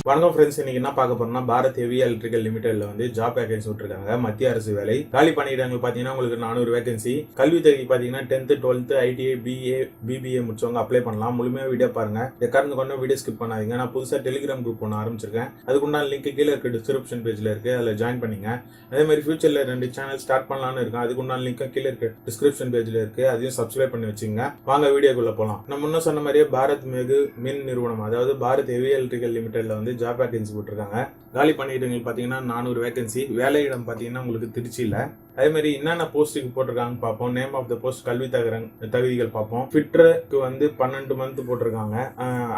வணக்கம் ஃப்ரெண்ட்ஸ், இன்னைக்கு என்ன பார்க்க போறோம்னா பாரத் ஹெவி எலக்ட்ரிக்கல் லிமிடெட்ல வந்து ஜாப் வேகன்சி விட்டுருக்காங்க. மத்திய அரசு வேலை காலி பண்ணிடுறாங்க. பாத்தீங்கன்னா உங்களுக்கு 400 வேகன்சி. கல்வி தகுதி பாத்தீங்கன்னா 10th 12th ITI BBA முடிச்சவங்க அப்ளை பண்ணலாம். முழுமையா வீடியோ பாருங்க. கறந்து கொண்டு வீடியோ ஸ்கிப் பண்ணாதீங்க. நான் புதுசா டெலிகிராம் குரூப் ஒன்று ஆரம்பிச்சிருக்கேன். அதுக்குண்டான லிங்க் கீழே இருக்க டிஸ்கிரிப்ஷன் பேஜ்ல இருக்கு, அதில் ஜாயின் பண்ணிங்க. அதே மாதிரி ஃபியூச்சர்ல 2 சேனல் ஸ்டார்ட் பண்ணலாம்னு இருக்கேன். அதுக்குண்டான லிங்க் கீழே இருக்க டிஸ்கிரிப்ஷன் பேஜ்ல இருக்கு, அதையும் சப்ஸ்கிரைப் பண்ணி வச்சுங்க. வாங்க வீடியோக்குள்ள போலாம். நம்ம முன்ன சொன்ன மாதிரியே பாரத் மின் நிறுவனம், அதாவது பாரத் ஹெவி எலக்ட்ரிக்கல் லிமிடெட்ல வந்து ஜாப் வேகன்சி போட்டிருக்காங்க. காலி பண்ணிட்டு பாத்தீங்கன்னா 400 வேகன்சி. வேலையிடம் பாத்தீங்கன்னா உங்களுக்கு திருச்சியில. அதே மாதிரி என்னென்ன போஸ்ட்டுக்கு போட்டிருக்காங்க பார்ப்போம். நேம் ஆஃப் த போஸ்ட், கல்வி தகுதிகள் பார்ப்போம். ஃபிட்டருக்கு வந்து 12 மந்த் போட்டிருக்காங்க.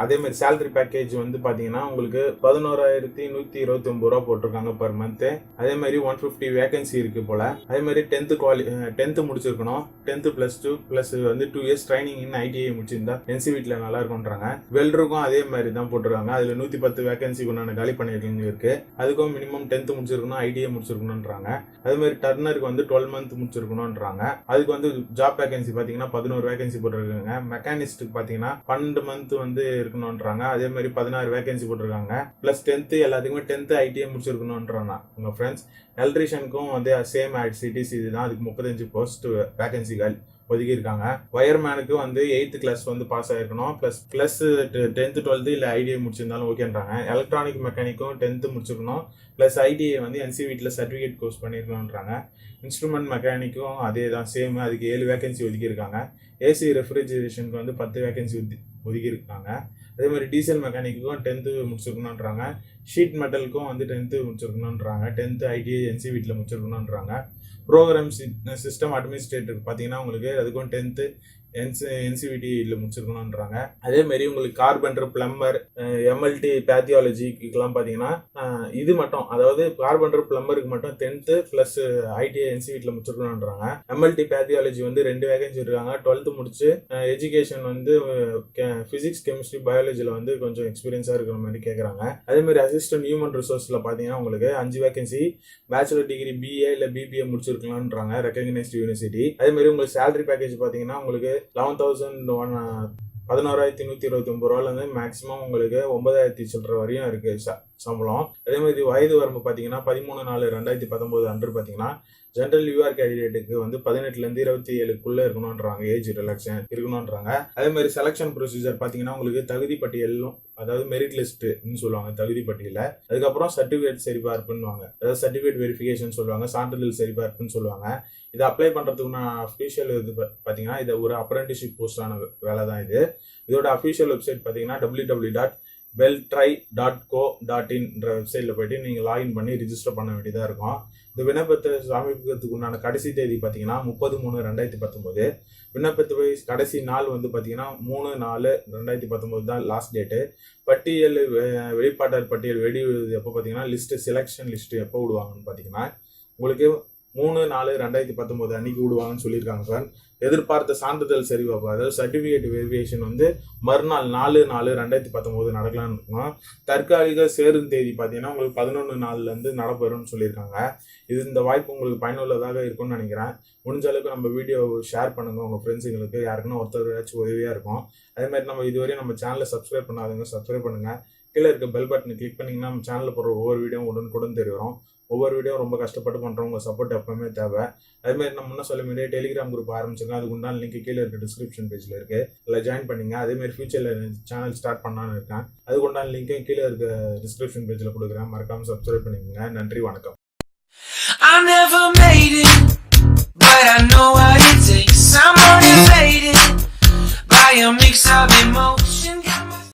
அதே மாதிரி சேலரி பேக்கேஜ் வந்து பாத்தீங்கன்னா உங்களுக்கு 11,129 ரூபா போட்டிருக்காங்க பர் மந்த். அதே மாதிரி 150 வேகன்சி இருக்கு போல. அதே மாதிரி 10th முடிச்சிருக்கணும். 10th +2 பிளஸ் வந்து 2 years ட்ரைனிங் இன் ITI முடிச்சிருந்தா NCVTல நல்லா இருக்கும்ன்றாங்க. வெல்டருக்கும் அதே மாதிரி தான் போட்டிருக்காங்க. அதுல 110 வேகன்சி கொண்டாந்து காலி பண்ணிருக்கீங்க இருக்கு. அதுக்கும் மினிமம் 10th முடிச்சிருக்கணும், ITI முடிச்சிருக்கணும்ன்றாங்க. அதே மாதிரி டர்னருக்கு வந்து 12 மந்த் முடிச்சிருக்கணும்ன்றாங்க. அதுக்கு வந்து ஜாப் வேகன்சி பாத்தீங்கன்னா 11 வேகன்சி போட்டிருக்காங்க. மெக்கானிஸ்டுக்கு பாத்தீங்கன்னா 12 மந்த் வந்து இருக்கணும்ன்றாங்க. அதே மாதிரி 16 வேகன்சி போட்டிருக்காங்க. பிளஸ் 10th எல்லாத்துக்குமே 10th ITI முடிச்சிருக்கணும்ன்றாங்க உங்க ஃப்ரெண்ட்ஸ். எலக்ட்ரிஷியனுக்கும் வந்து சேம் சிட்டிஸ் இதுதான். அதுக்கு 35 போஸ்ட் வேகன்சிகள் ஒதுக்கி இருக்காங்க. வயர்மேனுக்கு வந்து 8th கிளாஸ் வந்து பாஸ் ஆயிருக்கணும். பிளஸ் 10th 12th இல்ல ITI முடிச்சிருந்தாலும் ஓகேன்றாங்க. எலக்ட்ரானிக் மெக்கானிக்கும் 10th முடிச்சிருக்கணும். பிளஸ் ITI வந்து NCVTல சர்டிபிகேட் கோர்ஸ் பண்ணிருக்கணும்ன்றாங்க. இன்ஸ்ட்ருமெண்ட் மெக்கானிக்கும் அதே தான், சேம். அதுக்கு 7 வேகன்சி ஒதுக்கி இருக்காங்க. AC ரெஃப்ரிஜரேஷனுக்கு வந்து 10 வேகன்சி ஒதுக்கி இருக்காங்க. அதே மாதிரி டீசல் மெக்கானிக்கும் 10th முடிச்சிருக்கணும்ன்றாங்க. ஷீட் மெட்டலுக்கும் வந்து 10th முடிச்சிருக்கணும்ன்றாங்க. 10th ITI NCVTல முடிச்சிருக்கணும்ன்றாங்க. ப்ரோக்ராம் சிஸ்டம் அட்மினிஸ்ட்ரேட்டருக்கு பார்த்தீங்கன்னா உங்களுக்கு அதுக்கும் 10th NCVTல முடிச்சிருக்கணும்ன்றாங்க. அதே மாதிரி உங்களுக்கு கார்பெண்டர், பிளம்பர், MLT பேத்தியாலஜிக்கெல்லாம் பார்த்தீங்கன்னா இது மட்டும், அதாவது கார்பெண்டர் பிளம்பருக்கு மட்டும் 10th பிளஸ் ITI NCVTல முடிச்சிருக்கணும்ன்றாங்க. MLT பேத்தியாலஜி வந்து 2 வேகன்சி இருக்காங்க. 12th முடிச்சு எஜுகேஷன் வந்து பிசிக்ஸ், கெமிஸ்ட்ரி, பயாலஜில வந்து கொஞ்சம் எக்ஸ்பீரியன்ஸா இருக்கிற மாதிரி கேட்கறாங்க. அதே மாதிரி அசிஸ்டன்ட் ஹியூமன் ரிசோர்ஸ்ல பார்த்தீங்கன்னா உங்களுக்கு 5 வேகன்சி. பேச்சுலர் டிகிரி BA இல்ல BBA முடிச்சிருக்கலாம்ன்றாங்க, ரெகக்னைஸ்டு யூனிவர்சிட்டி. அதே மாதிரி உங்களுக்கு சேலரி பேக்கேஜ் பார்த்தீங்கன்னா உங்களுக்கு 11,129 ரூபாயில இருந்து மேக்சிமம் உங்களுக்கு 9,000 சில்லற வரையும் இருக்கு சம்பளம். அதே மாதிரி வயது வரம்பு பாத்தீங்கன்னா 13/4/2019 அன்று பாத்தீங்கன்னா ஜெனரல் UR கேண்டிடேட்டுக்கு வந்து 18ல இருந்து 27க்குள்ள இருக்கணும்ன்றாங்க. Age relaxation இருக்கணும்ன்றாங்க. அதே மாதிரி செலக்ஷன் ப்ரொசீஜர் பாத்தீங்கன்னா உங்களுக்கு தகுதி பட்டியலும், அதாவது மெரிட் லிஸ்ட்னு சொல்லுவாங்க தகுதி பட்டியல. அதுக்கப்புறம் சர்டிபிகேட் சரிபார்ப்புன்னுவாங்க, அதாவது சர்டிபிகேட் வெரிஃபிகேஷன் சொல்லுவாங்க, சான்றிதழ் சரிபார்ப்புன்னு சொல்லுவாங்க. இதை அப்ளை பண்றதுக்கு அஃபிஷியல் இது பாத்தீங்கன்னா இது ஒரு அப்ரெண்டிஸ்ஷிப் போஸ்டான வேலை தான் இது. இதோட அஃபிஷியல் வெப்சைட் பாத்தீங்கன்னா www.beltry.co.in வெப்சைட்ல போயிட்டு நீங்க லாகின் பண்ணி ரிஜிஸ்டர் பண்ண வேண்டியதா இருக்கும். இந்த விண்ணப்பத்தை சமர்ப்பிக்கிறதுக்கு உண்டான கடைசி தேதி பாத்தீங்கன்னா 30/3/2019. விண்ணப்பத்தை கடைசி நாள் வந்து பாத்தீங்கன்னா 3/4/2019 தான் லாஸ்ட் டேட்டு. பட்டியல் வெளிப்பாட்டர் பட்டியல் வெளியிடுவது எப்போ பாத்தீங்கன்னா செலக்ஷன் லிஸ்ட் எப்போ விடுவாங்கன்னு பாத்தீங்கன்னா உங்களுக்கு 3/4/2019 அன்னைக்கு விடுவாங்கன்னு சொல்லியிருக்காங்க சார். எதிர்பார்த்த சான்றிதழ் சரிபார்ப்பு, அதாவது சர்டிபிகேட் வெரிஃபிகேஷன் வந்து மறுநாள் 4/4/2019 நடக்கலாம்னு இருக்கணும். தற்காலிக சேரும் தேதி பார்த்தீங்கன்னா உங்களுக்கு 11/4 இருந்து நடப்பெறும்னு சொல்லியிருக்காங்க. இந்த வாய்ப்பு உங்களுக்கு பயனுள்ளதாக இருக்கும்னு நினைக்கிறேன். முடிஞ்ச அளவுக்கு நம்ம வீடியோ ஷேர் பண்ணுங்க உங்க ஃப்ரெண்ட்ஸுங்களுக்கு, யாருக்குன்னா ஒருத்தராச்சும் உதவியா இருக்கும். அதே மாதிரி நம்ம இதுவரையும் நம்ம சேனலை சப்ஸ்கிரைப் பண்ணாதவங்க சப்ஸ்கிரைப் பண்ணுங்க. கீழே இருக்க பெல் பட்டனை கிளிக் பண்ணீங்கன்னா நம்ம சேனலில் போடுற ஒவ்வொரு வீடியோ உடனுக்குடன் தெரியும். ஒவ்வொரு வீடியோ ரொம்ப கஷ்டப்பட்டு பண்றவங்க சப்போர்ட் எப்பவுமே தேவை. அதே மாதிரி நம்ம முன்ன சொல்ல முடியாது டெலிகிராம் குரூப் ஆரம்பிச்சிருக்கோம். அதுக்கு உண்டான லிங்க் கீழே இருக்க டிஸ்கிரிப்ஷன் பேஜ்ல இருக்கு, அதில் ஜாயின் பண்ணீங்க. அதே மாதிரி ஃபியூச்சர்ல சேனல் ஸ்டார்ட் பண்ணலான்னு இருக்கேன். அதுக்கு உண்டான லிங்க்கையும் கீழே இருக்க டிஸ்கிரிப்ஷன் பேஜ்ல கொடுக்குறேன், மறக்காம சப்ஸ்கிரைப் பண்ணிக்கோங்க. நன்றி, வணக்கம். I never made it, but I know what it takes. I'm on your